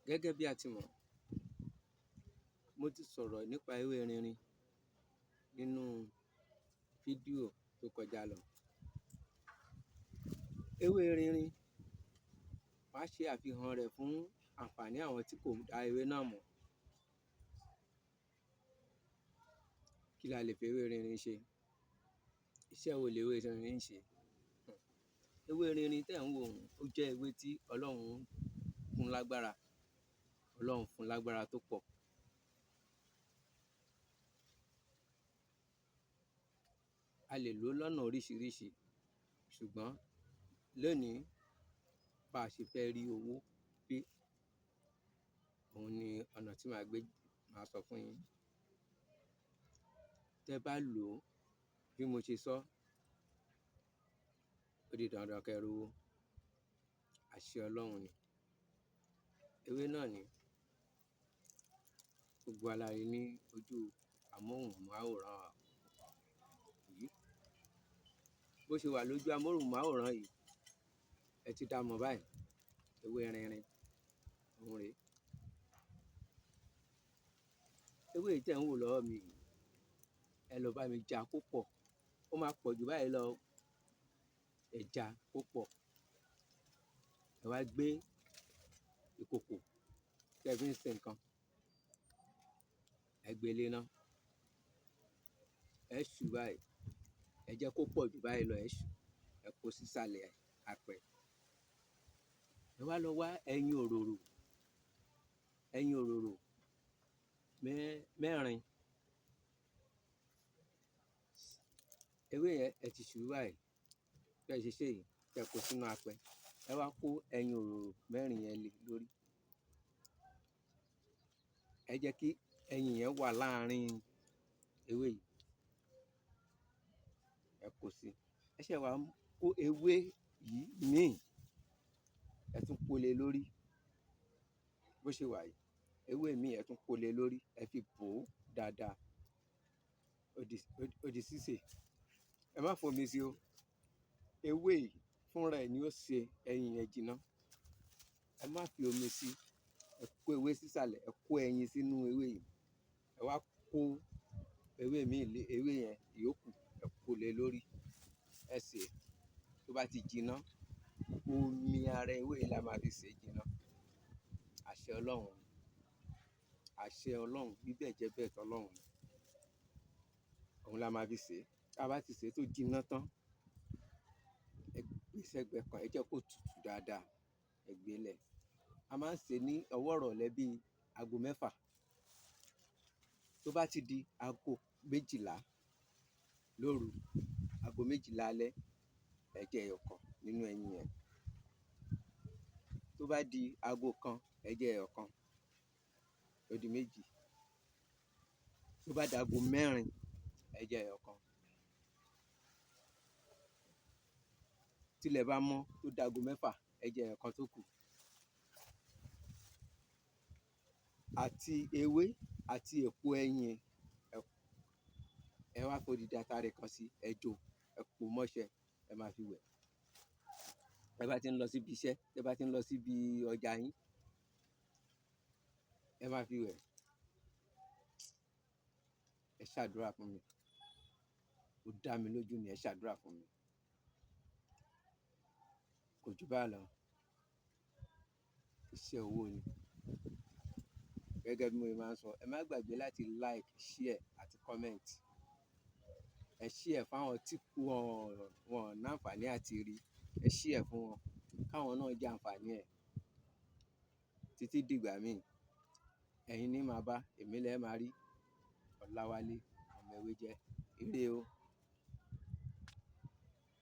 Gẹ́gẹ́ bí a ti mọ̀, mo ti sọ̀rọ̀ nípa ewé erinrin nínú fídíò tó kọjá lọ. Ewé erinrin, màá ṣe àfihàn rẹ̀ fún àǹfààní àwọn tí kò dá ewé náà mọ̀. Kí la lè fi ewé erinrin ṣe? Iṣẹ́ wo lewé erinrin ń ṣe? Ewé erinrin tẹ́ ń wò ó jẹ́ ewé tí Ọlọ́run fún lágbára. Ọlọ́run fún lágbára tó pọ̀. A lè lò ó lọ́nà oríṣiríṣi, ṣùgbọ́n lónìí bá a ṣe fẹ́ rí owó pé òun ni ọ̀nà tí màá sọ fún yín. Tẹ́ bá lò ó bí mo ṣe sọ, ó di dandan kẹ́ rówó. Àṣẹ Ọlọ́run ni. Ewé náà ni gbogbo wa la rí ní ojú amóhùnmáwòrán yìí. Bó ṣe wà lójú amóhùnmáwòrán yìí, ẹ ti dá mọ̀ báyìí. Ewé erinrin òun rèé. Ewé yìí tẹ́ ń wò lọ́wọ́ mi yìí, ẹ lọ bá mi já kó pọ̀. Ó máa pọ̀ jù báyìí lọ. Ẹ já kó pọ̀. Ẹ wá gbé ìkòkò tí ẹ fi ń ṣe nǹkan, ẹ gbé lé iná. Ẹ ṣú báyìí. Ẹ jẹ́ kó pọ̀ jù báyìí lọ. Ẹ ṣú, ẹ kó sí sàlẹ̀ apẹ. Ẹ wá lọ wá ẹyin òróró. Ẹyin òróró mẹ́rin. Ewé yẹn ẹ ti ṣú báyìí. Bí ẹ ṣe ṣe yìí, kí ẹ kó sínú apẹ. Ẹ wá kó ẹyin òróró mẹ́rin yẹn lé lórí. Ẹ jẹ́ kí ẹyin yẹn wà láàárín ewé yìí. Ẹ kó sí. Ẹ ṣẹ̀ wá kó ewé yìí míì. Ẹ tún kó lé lórí. Bó ṣe wà yìí, ewé míì ẹ tún kó lé lórí. Ẹ fi bò ó dáadáa. Ó di sísè. Ẹ má fomi sí o. Ewé yìí fúnra ẹ̀ ni ó ṣe ẹyin yẹn jiná. Ẹ má fi omi sí. Ẹ kó ewé sí sàlẹ̀. Ẹ kó ẹyin sínú ewé yìí. Ẹ wá kó ewé míì lé ewé yẹn ìyókù. Ẹ kó lé lórí. Ẹ sè é. Tó bá ti jiná, omi ara ewé yìí la máa fi sè é jiná. Àṣẹ Ọlọ́run ni. Àṣẹ Ọlọ́run. Bí bẹ́ẹ̀ jẹ́ bẹ́ẹ̀ tọ́ Ọlọ́run ni. Òun la máa fi sè é. Tí a bá ti sè é tó jiná tán, ẹ gbé sẹ́gbẹ̀ẹ́ kan. Ẹ jẹ́ kó tutù dáadáa. Ẹ gbé lẹ̀. A máa ń sè é ní ọwọ́ ìrọ̀lẹ́ bí ago 6. Tó bá ti di ago 12 lóru, ago 12 alẹ́, ẹ jẹ ẹyọ kan nínú ẹyin yẹn. Tó bá di ago 1, ẹ jẹ ẹyọ kan. Ó di méjì. Tó bá di ago 4, ẹ jẹ ẹyọ kan. Tí ilẹ̀ bá mọ́ tó di ago 6, ẹ jẹ ẹyọ kan tó kù. Àti ewé àti èpo ẹyin ẹ wá f'odidi atare kan sí. Ẹ jó. Ẹ pò mọ́ṣẹ́. Ẹ máa fi wẹ̀. Ẹ bá ti ń lọ síbi iṣẹ́, ẹ bá ti ń lọ síbi ọjà yín, ẹ máa fi wẹ̀. Ẹ ṣàdúrà fún mi. Ó dá mi lójú ni. Ẹ ṣàdúrà fún mi. Kò ju báyìí lọ. Iṣẹ́ owó ni. Gẹ́gẹ́ bí mo máa ń sọ, ẹ má gbàgbé láti like, share àti comment. Ẹ share fún àwọn tí wọ́n ní àǹfààní àti rí. Ẹ share fún wọn, káwọn náà jẹ àǹfààní ẹ̀. Títí dìgbà míì, ẹ̀yin ní máa bá, èmi lẹ́ máa rí. Ọláwálé ọmọ ewé jẹ́. Ire o.